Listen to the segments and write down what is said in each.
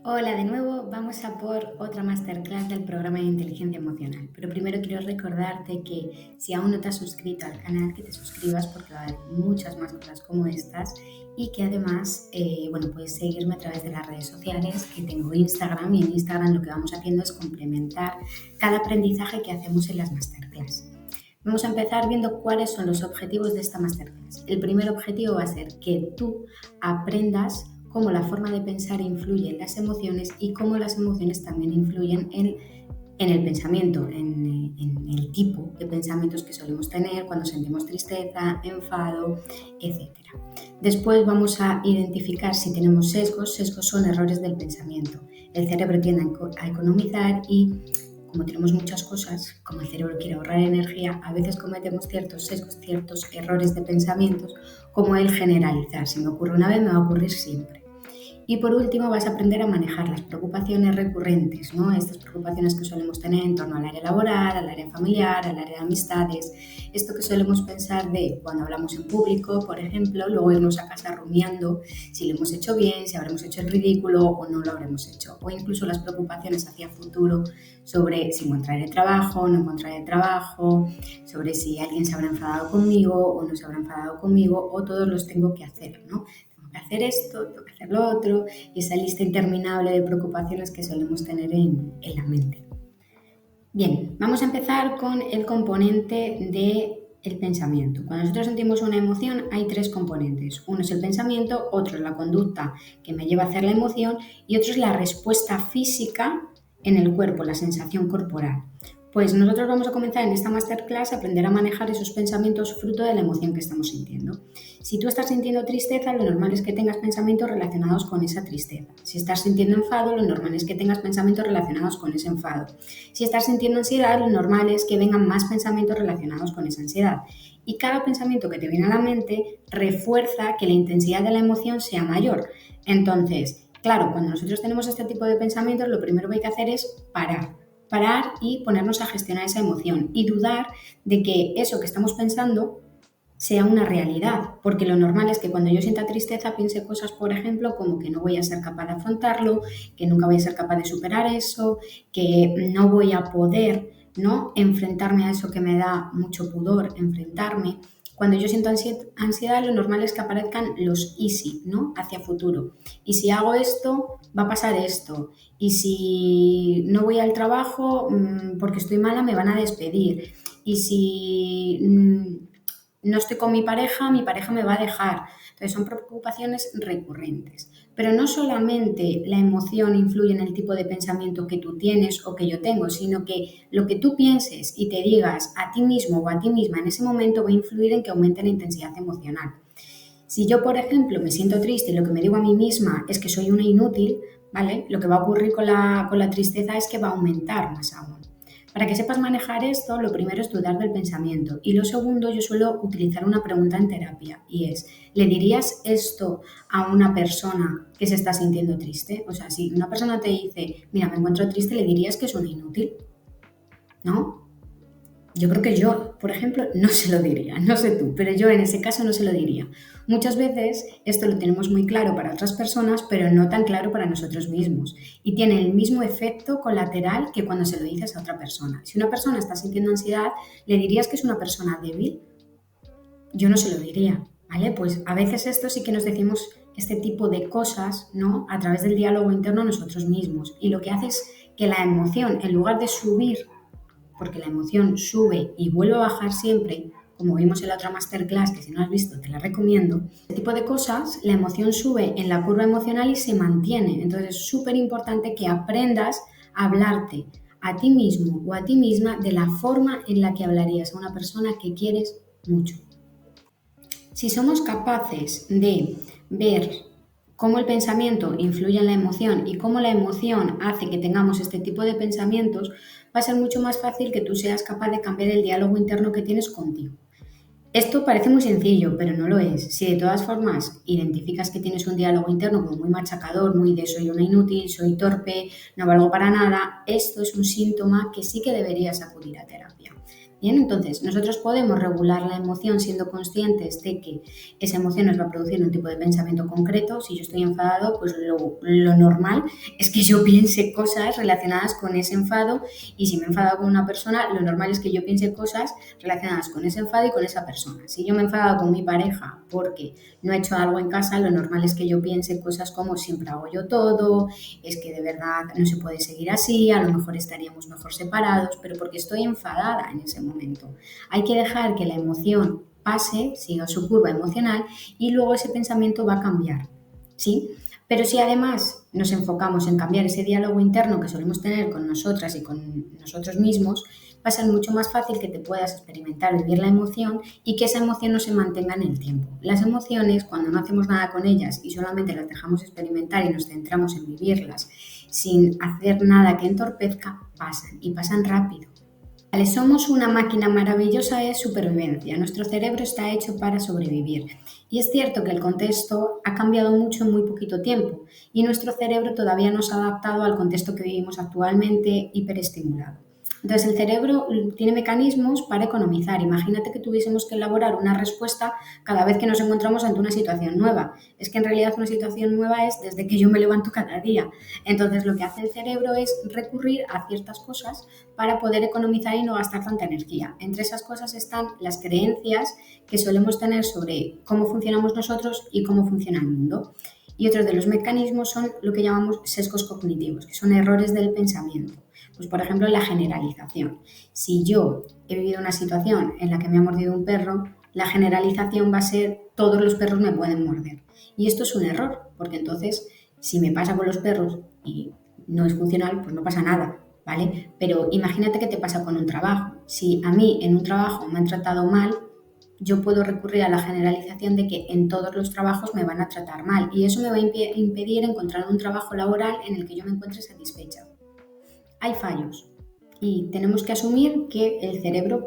Hola de nuevo, vamos a por otra masterclass del programa de inteligencia emocional. Pero primero quiero recordarte que si aún no te has suscrito al canal, que te suscribas porque va a haber muchas más cosas como estas y que además, puedes seguirme a través de las redes sociales, que tengo Instagram y en Instagram lo que vamos haciendo es complementar cada aprendizaje que hacemos en las masterclass. Vamos a empezar viendo cuáles son los objetivos de esta masterclass. El primer objetivo va a ser que tú aprendas cómo la forma de pensar influye en las emociones y cómo las emociones también influyen en el pensamiento, en el tipo de pensamientos que solemos tener cuando sentimos tristeza, enfado, etc. Después vamos a identificar si tenemos sesgos. Sesgos son errores del pensamiento. El cerebro tiende a economizar y como tenemos muchas cosas, como el cerebro quiere ahorrar energía, a veces cometemos ciertos sesgos, ciertos errores de pensamientos, como el generalizar. Si me ocurre una vez, me va a ocurrir siempre. Y por último vas a aprender a manejar las preocupaciones recurrentes, ¿no? Estas preocupaciones que solemos tener en torno al área laboral, al área familiar, al área de amistades. Esto que solemos pensar de cuando hablamos en público, por ejemplo, luego irnos a casa rumiando si lo hemos hecho bien, si habremos hecho el ridículo o no lo habremos hecho. O incluso las preocupaciones hacia futuro sobre si encontraré trabajo o no encontraré trabajo, sobre si alguien se habrá enfadado conmigo o no se habrá enfadado conmigo o todos los tengo que hacer, ¿no? Hacer esto, tengo que hacer lo otro, y esa lista interminable de preocupaciones que solemos tener en la mente. Bien, vamos a empezar con el componente del pensamiento. Cuando nosotros sentimos una emoción hay tres componentes. Uno es el pensamiento, otro es la conducta que me lleva a hacer la emoción y otro es la respuesta física en el cuerpo, la sensación corporal. Pues nosotros vamos a comenzar en esta masterclass a aprender a manejar esos pensamientos fruto de la emoción que estamos sintiendo. Si tú estás sintiendo tristeza, lo normal es que tengas pensamientos relacionados con esa tristeza. Si estás sintiendo enfado, lo normal es que tengas pensamientos relacionados con ese enfado. Si estás sintiendo ansiedad, lo normal es que vengan más pensamientos relacionados con esa ansiedad. Y cada pensamiento que te viene a la mente refuerza que la intensidad de la emoción sea mayor. Entonces, claro, cuando nosotros tenemos este tipo de pensamientos, lo primero que hay que hacer es parar y ponernos a gestionar esa emoción y dudar de que eso que estamos pensando sea una realidad, porque lo normal es que cuando yo sienta tristeza piense cosas, por ejemplo, como que no voy a ser capaz de afrontarlo, que nunca voy a ser capaz de superar eso, que no voy a poder, ¿no?, enfrentarme a eso que me da mucho pudor, enfrentarme. Cuando yo siento ansiedad, lo normal es que aparezcan los easy, ¿no?, hacia futuro. Y si hago esto, va a pasar esto. Y si no voy al trabajo porque estoy mala, me van a despedir. Y si no estoy con mi pareja me va a dejar. Entonces son preocupaciones recurrentes. Pero no solamente la emoción influye en el tipo de pensamiento que tú tienes o que yo tengo, sino que lo que tú pienses y te digas a ti mismo o a ti misma en ese momento va a influir en que aumente la intensidad emocional. Si yo, por ejemplo, me siento triste y lo que me digo a mí misma es que soy una inútil, ¿vale?, lo que va a ocurrir con la tristeza es que va a aumentar más aún. Para que sepas manejar esto, lo primero es dudar del pensamiento y lo segundo, yo suelo utilizar una pregunta en terapia y es, ¿le dirías esto a una persona que se está sintiendo triste? O sea, si una persona te dice, mira, me encuentro triste, ¿le dirías que es una inútil? ¿No? Yo creo que yo, por ejemplo, no se lo diría, no sé tú, pero yo en ese caso no se lo diría. Muchas veces esto lo tenemos muy claro para otras personas, pero no tan claro para nosotros mismos. Y tiene el mismo efecto colateral que cuando se lo dices a otra persona. Si una persona está sintiendo ansiedad, ¿le dirías que es una persona débil? Yo no se lo diría, ¿vale? Pues a veces esto sí que nos decimos este tipo de cosas, ¿no?, a través del diálogo interno a nosotros mismos. Y lo que hace es que la emoción, en lugar de subir, porque la emoción sube y vuelve a bajar siempre, como vimos en la otra masterclass, que si no has visto te la recomiendo, este tipo de cosas, la emoción sube en la curva emocional y se mantiene. Entonces es súper importante que aprendas a hablarte a ti mismo o a ti misma de la forma en la que hablarías a una persona que quieres mucho. Si somos capaces de ver cómo el pensamiento influye en la emoción y cómo la emoción hace que tengamos este tipo de pensamientos, va a ser mucho más fácil que tú seas capaz de cambiar el diálogo interno que tienes contigo. Esto parece muy sencillo, pero no lo es. Si de todas formas identificas que tienes un diálogo interno como muy machacador, muy de soy una inútil, soy torpe, no valgo para nada, esto es un síntoma que sí que deberías acudir a terapia. Bien, entonces nosotros podemos regular la emoción siendo conscientes de que esa emoción nos va a producir un tipo de pensamiento concreto. Si yo estoy enfadado, pues lo normal es que yo piense cosas relacionadas con ese enfado, y si me he enfadado con una persona, lo normal es que yo piense cosas relacionadas con ese enfado y con esa persona. Si yo me he enfadado con mi pareja porque no he hecho algo en casa, lo normal es que yo piense cosas como siempre hago yo todo, es que de verdad no se puede seguir así, a lo mejor estaríamos mejor separados, pero porque estoy enfadada en ese momento. Hay que dejar que la emoción pase, siga su curva emocional, y luego ese pensamiento va a cambiar, ¿sí? Pero si además nos enfocamos en cambiar ese diálogo interno que solemos tener con nosotras y con nosotros mismos, va a ser mucho más fácil que te puedas experimentar, vivir la emoción, y que esa emoción no se mantenga en el tiempo. Las emociones, cuando no hacemos nada con ellas y solamente las dejamos experimentar y nos centramos en vivirlas sin hacer nada que entorpezca, pasan y pasan rápido. Vale, somos una máquina maravillosa de supervivencia. Nuestro cerebro está hecho para sobrevivir. Y es cierto que el contexto ha cambiado mucho en muy poquito tiempo, y nuestro cerebro todavía no se ha adaptado al contexto que vivimos actualmente, hiperestimulado. Entonces, el cerebro tiene mecanismos para economizar. Imagínate que tuviésemos que elaborar una respuesta cada vez que nos encontramos ante una situación nueva. Es que en realidad una situación nueva es desde que yo me levanto cada día. Entonces, lo que hace el cerebro es recurrir a ciertas cosas para poder economizar y no gastar tanta energía. Entre esas cosas están las creencias que solemos tener sobre cómo funcionamos nosotros y cómo funciona el mundo. Y otros de los mecanismos son lo que llamamos sesgos cognitivos, que son errores del pensamiento. Pues, por ejemplo, la generalización. Si yo he vivido una situación en la que me ha mordido un perro, la generalización va a ser todos los perros me pueden morder. Y esto es un error, porque entonces, si me pasa con los perros y no es funcional, pues no pasa nada, ¿vale? Pero imagínate que te pasa con un trabajo. Si a mí en un trabajo me han tratado mal, yo puedo recurrir a la generalización de que en todos los trabajos me van a tratar mal, y eso me va a impedir encontrar un trabajo laboral en el que yo me encuentre satisfecha. Hay fallos y tenemos que asumir que el cerebro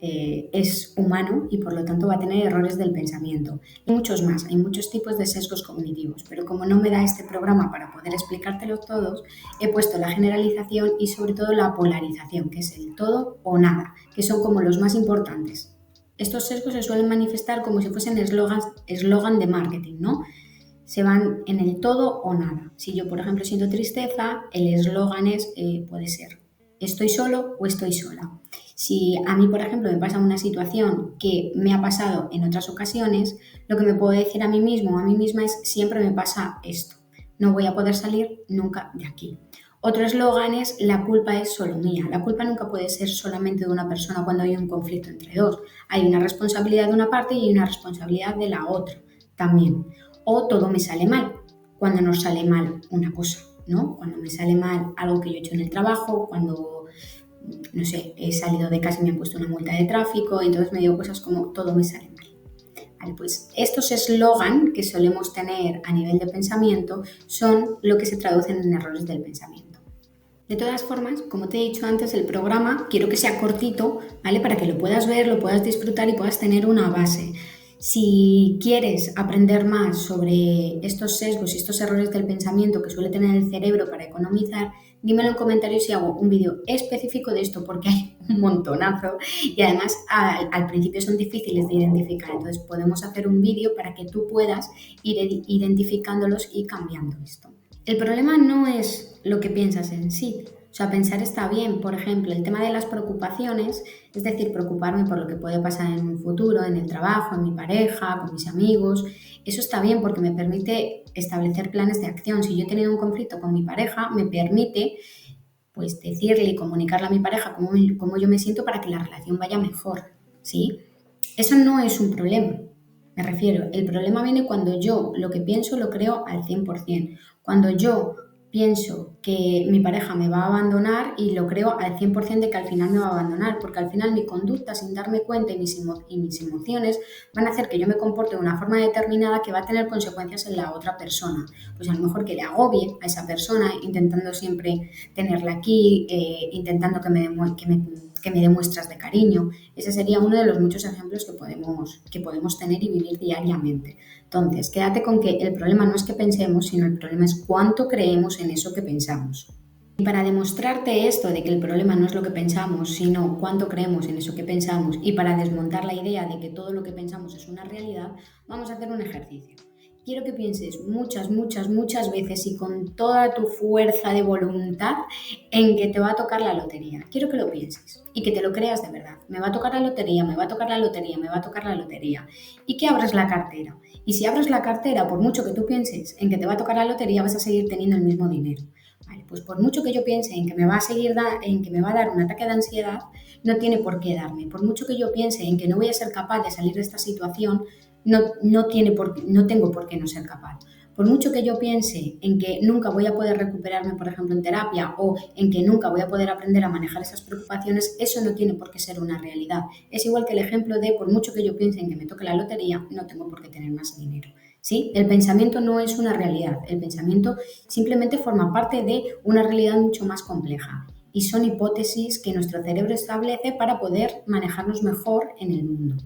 es humano y por lo tanto va a tener errores del pensamiento. Hay muchos más, hay muchos tipos de sesgos cognitivos, pero como no me da este programa para poder explicártelos todos, he puesto la generalización y sobre todo la polarización, que es el todo o nada, que son como los más importantes. Estos sesgos se suelen manifestar como si fuesen eslogan de marketing, ¿no? Se van en el todo o nada. Si yo, por ejemplo, siento tristeza, el eslogan puede ser estoy solo o estoy sola. Si a mí, por ejemplo, me pasa una situación que me ha pasado en otras ocasiones, lo que me puedo decir a mí mismo o a mí misma es siempre me pasa esto, no voy a poder salir nunca de aquí. Otro eslogan es la culpa es solo mía. La culpa nunca puede ser solamente de una persona cuando hay un conflicto entre dos. Hay una responsabilidad de una parte y una responsabilidad de la otra también. O todo me sale mal, cuando nos sale mal una cosa, ¿no? Cuando me sale mal algo que yo he hecho en el trabajo, cuando, no sé, he salido de casa y me han puesto una multa de tráfico, entonces me digo cosas como todo me sale mal. Vale, pues estos eslogan que solemos tener a nivel de pensamiento son lo que se traducen en errores del pensamiento. De todas formas, como te he dicho antes, el programa quiero que sea cortito, ¿vale? Para que lo puedas ver, lo puedas disfrutar y puedas tener una base. Si quieres aprender más sobre estos sesgos y estos errores del pensamiento que suele tener el cerebro para economizar, dímelo en comentarios y hago un vídeo específico de esto, porque hay un montonazo y además al principio son difíciles de identificar. Entonces podemos hacer un vídeo para que tú puedas ir identificándolos y cambiando esto. El problema no es lo que piensas en sí. O sea, pensar está bien. Por ejemplo, el tema de las preocupaciones, es decir, preocuparme por lo que puede pasar en un futuro, en el trabajo, en mi pareja, con mis amigos, eso está bien porque me permite establecer planes de acción. Si yo he tenido un conflicto con mi pareja, me permite pues decirle y comunicarle a mi pareja cómo yo me siento para que la relación vaya mejor, ¿sí? Eso no es un problema. Me refiero, el problema viene cuando yo lo que pienso lo creo al 100%. Cuando yo pienso que mi pareja me va a abandonar y lo creo al 100% de que al final me va a abandonar, porque al final mi conducta sin darme cuenta y mis emociones van a hacer que yo me comporte de una forma determinada que va a tener consecuencias en la otra persona. Pues a lo mejor que le agobie a esa persona intentando siempre tenerla aquí, intentando que me dé muestras de cariño. Ese sería uno de los muchos ejemplos que podemos tener y vivir diariamente. Entonces, quédate con que el problema no es que pensemos, sino el problema es cuánto creemos en eso que pensamos. Y para demostrarte esto de que el problema no es lo que pensamos, sino cuánto creemos en eso que pensamos, y para desmontar la idea de que todo lo que pensamos es una realidad, vamos a hacer un ejercicio. Quiero que pienses muchas veces y con toda tu fuerza de voluntad en que te va a tocar la lotería. Quiero que lo pienses y que te lo creas de verdad. Me va a tocar la lotería, me va a tocar la lotería, me va a tocar la lotería. Y que abres la cartera. Y si abres la cartera, por mucho que tú pienses en que te va a tocar la lotería, vas a seguir teniendo el mismo dinero. Vale, pues por mucho que yo piense en que me va a dar un ataque de ansiedad, no tiene por qué darme. Por mucho que yo piense en que no voy a ser capaz de salir de esta situación, no tengo por qué no ser capaz. Por mucho que yo piense en que nunca voy a poder recuperarme, por ejemplo, en terapia, o en que nunca voy a poder aprender a manejar esas preocupaciones, eso no tiene por qué ser una realidad. Es igual que el ejemplo de, por mucho que yo piense en que me toque la lotería, no tengo por qué tener más dinero. ¿Sí? El pensamiento no es una realidad, el pensamiento simplemente forma parte de una realidad mucho más compleja y son hipótesis que nuestro cerebro establece para poder manejarnos mejor en el mundo.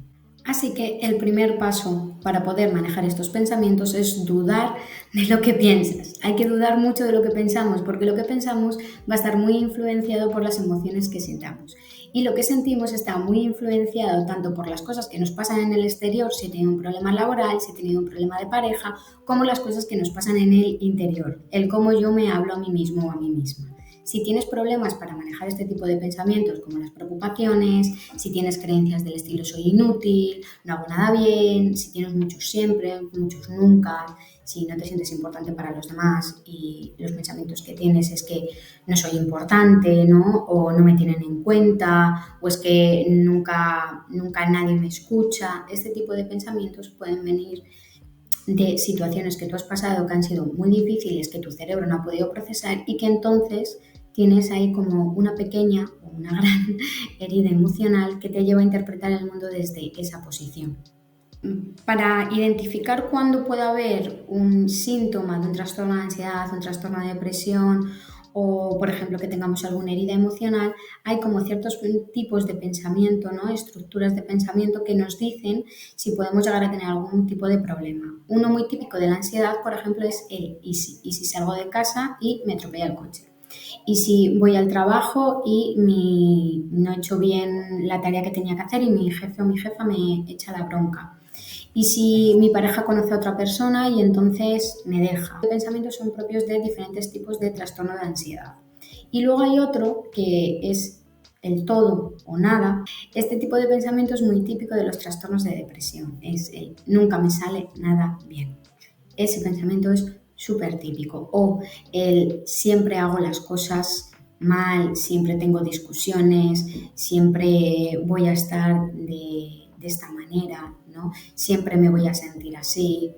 Así que el primer paso para poder manejar estos pensamientos es dudar de lo que piensas. Hay que dudar mucho de lo que pensamos, porque lo que pensamos va a estar muy influenciado por las emociones que sintamos. Y lo que sentimos está muy influenciado tanto por las cosas que nos pasan en el exterior, si he tenido un problema laboral, si he tenido un problema de pareja, como las cosas que nos pasan en el interior, el cómo yo me hablo a mí mismo o a mí misma. Si tienes problemas para manejar este tipo de pensamientos, como las preocupaciones, si tienes creencias del estilo soy inútil, no hago nada bien, si tienes muchos siempre, muchos nunca, si no te sientes importante para los demás y los pensamientos que tienes es que no soy importante, ¿no? O no me tienen en cuenta, o es que nunca nadie me escucha. Este tipo de pensamientos pueden venir de situaciones que tú has pasado que han sido muy difíciles, que tu cerebro no ha podido procesar y que entonces tienes ahí como una pequeña o una gran herida emocional que te lleva a interpretar el mundo desde esa posición. Para identificar cuándo puede haber un síntoma de un trastorno de ansiedad, un trastorno de depresión o, por ejemplo, que tengamos alguna herida emocional, hay como ciertos tipos de pensamiento, ¿no? Estructuras de pensamiento que nos dicen si podemos llegar a tener algún tipo de problema. Uno muy típico de la ansiedad, por ejemplo, es el ¿y si salgo de casa y me atropella el coche? Y si voy al trabajo y no he hecho bien la tarea que tenía que hacer y mi jefe o mi jefa me echa la bronca. Y si mi pareja conoce a otra persona y entonces me deja. Los pensamientos son propios de diferentes tipos de trastorno de ansiedad. Y luego hay otro que es el todo o nada. Este tipo de pensamiento es muy típico de los trastornos de depresión. Es el nunca me sale nada bien. Ese pensamiento es súper típico. O el siempre hago las cosas mal, siempre tengo discusiones, siempre voy a estar de esta manera, ¿no? Siempre me voy a sentir así.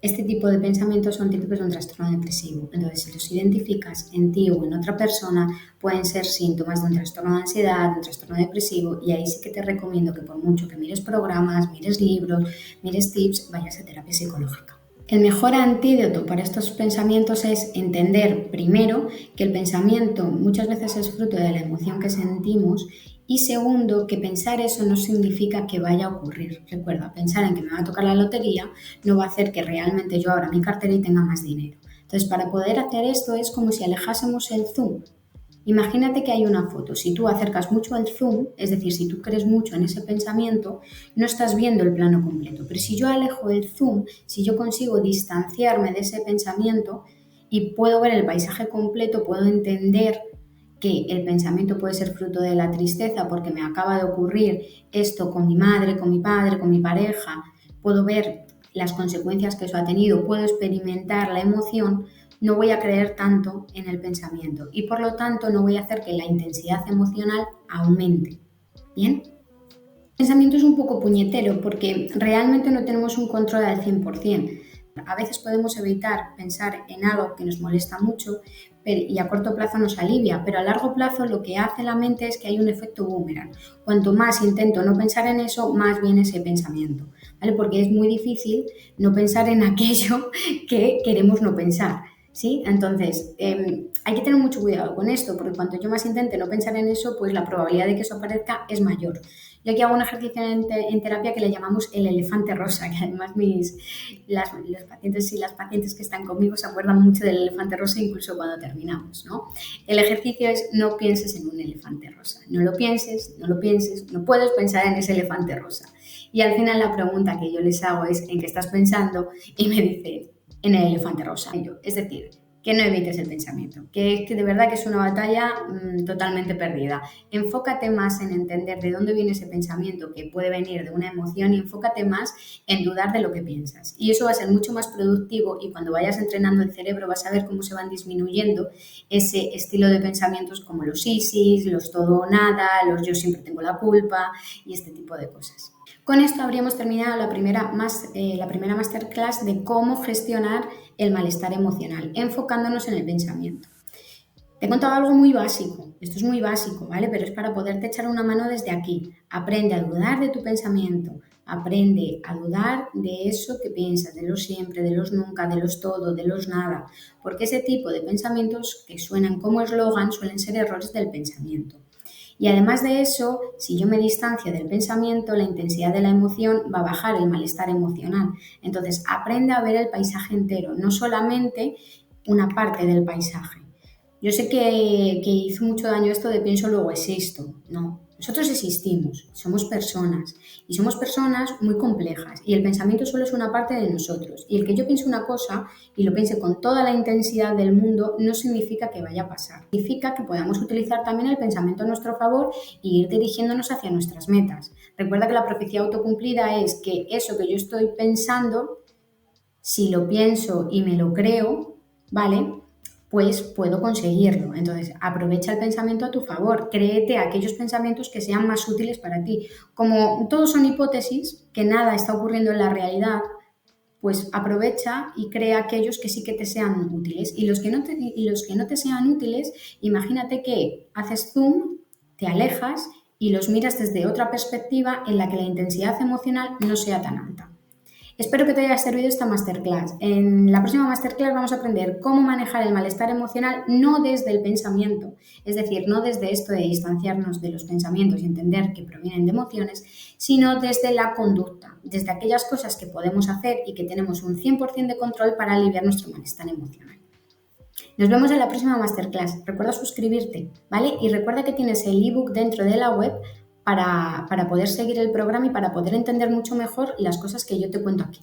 Este tipo de pensamientos son típicos de un trastorno depresivo. Entonces, si los identificas en ti o en otra persona, pueden ser síntomas de un trastorno de ansiedad, de un trastorno depresivo, y ahí sí que te recomiendo que por mucho que mires programas, mires libros, mires tips, vayas a terapia psicológica. El mejor antídoto para estos pensamientos es entender primero que el pensamiento muchas veces es fruto de la emoción que sentimos y segundo, que pensar eso no significa que vaya a ocurrir. Recuerda, pensar en que me va a tocar la lotería no va a hacer que realmente yo abra mi cartera y tenga más dinero. Entonces, para poder hacer esto es como si alejásemos el zoom. Imagínate que hay una foto. Si tú acercas mucho al zoom, es decir, si tú crees mucho en ese pensamiento, no estás viendo el plano completo. Pero si yo alejo el zoom, si yo consigo distanciarme de ese pensamiento y puedo ver el paisaje completo, puedo entender que el pensamiento puede ser fruto de la tristeza porque me acaba de ocurrir esto con mi madre, con mi padre, con mi pareja, puedo ver las consecuencias que eso ha tenido, puedo experimentar la emoción, no voy a creer tanto en el pensamiento y por lo tanto no voy a hacer que la intensidad emocional aumente. ¿Bien? El pensamiento es un poco puñetero porque realmente no tenemos un control al 100%. A veces podemos evitar pensar en algo que nos molesta mucho y a corto plazo nos alivia, pero a largo plazo lo que hace la mente es que hay un efecto boomerang. Cuanto más intento no pensar en eso, más viene ese pensamiento, ¿vale? Porque es muy difícil no pensar en aquello que queremos no pensar. ¿Sí? Entonces, hay que tener mucho cuidado con esto, porque cuanto yo más intente no pensar en eso, pues la probabilidad de que eso aparezca es mayor. Yo aquí hago un ejercicio en terapia que le llamamos el elefante rosa, que además los pacientes y las pacientes que están conmigo se acuerdan mucho del elefante rosa incluso cuando terminamos, ¿no? El ejercicio es no pienses en un elefante rosa. No lo pienses, no lo pienses, no puedes pensar en ese elefante rosa. Y al final la pregunta que yo les hago es ¿en qué estás pensando? Y me dicen en el elefante rosa. Es decir, que no evites el pensamiento, que de verdad que es una batalla totalmente perdida. Enfócate más en entender de dónde viene ese pensamiento, que puede venir de una emoción, y enfócate más en dudar de lo que piensas. Y eso va a ser mucho más productivo, y cuando vayas entrenando el cerebro vas a ver cómo se van disminuyendo ese estilo de pensamientos como los ISIS, los todo o nada, los yo siempre tengo la culpa y este tipo de cosas. Con esto habríamos terminado la primera masterclass de cómo gestionar el malestar emocional, enfocándonos en el pensamiento. Te he contado algo muy básico, esto es muy básico, ¿vale? Pero es para poderte echar una mano desde aquí. Aprende a dudar de tu pensamiento, aprende a dudar de eso que piensas, de los siempre, de los nunca, de los todo, de los nada, porque ese tipo de pensamientos que suenan como eslogan suelen ser errores del pensamiento. Y además de eso, si yo me distancio del pensamiento, la intensidad de la emoción va a bajar, el malestar emocional. Entonces, aprende a ver el paisaje entero, no solamente una parte del paisaje. Yo sé que hizo mucho daño esto de pienso luego existo. No, nosotros existimos, somos personas y somos personas muy complejas y el pensamiento solo es una parte de nosotros. Y el que yo piense una cosa y lo piense con toda la intensidad del mundo no significa que vaya a pasar. Significa que podamos utilizar también el pensamiento a nuestro favor y ir dirigiéndonos hacia nuestras metas. Recuerda que la profecía autocumplida es que eso que yo estoy pensando, si lo pienso y me lo creo, ¿vale?, pues puedo conseguirlo. Entonces, aprovecha el pensamiento a tu favor, créete aquellos pensamientos que sean más útiles para ti. Como todos son hipótesis, que nada está ocurriendo en la realidad, pues aprovecha y crea aquellos que sí que te sean útiles. Y los que no te sean útiles, imagínate que haces zoom, te alejas y los miras desde otra perspectiva en la que la intensidad emocional no sea tan alta. Espero que te haya servido esta masterclass. En la próxima masterclass vamos a aprender cómo manejar el malestar emocional no desde el pensamiento, es decir, no desde esto de distanciarnos de los pensamientos y entender que provienen de emociones, sino desde la conducta, desde aquellas cosas que podemos hacer y que tenemos un 100% de control para aliviar nuestro malestar emocional. Nos vemos en la próxima masterclass. Recuerda suscribirte, ¿vale? Y recuerda que tienes el ebook dentro de la web para poder seguir el programa y para poder entender mucho mejor las cosas que yo te cuento aquí.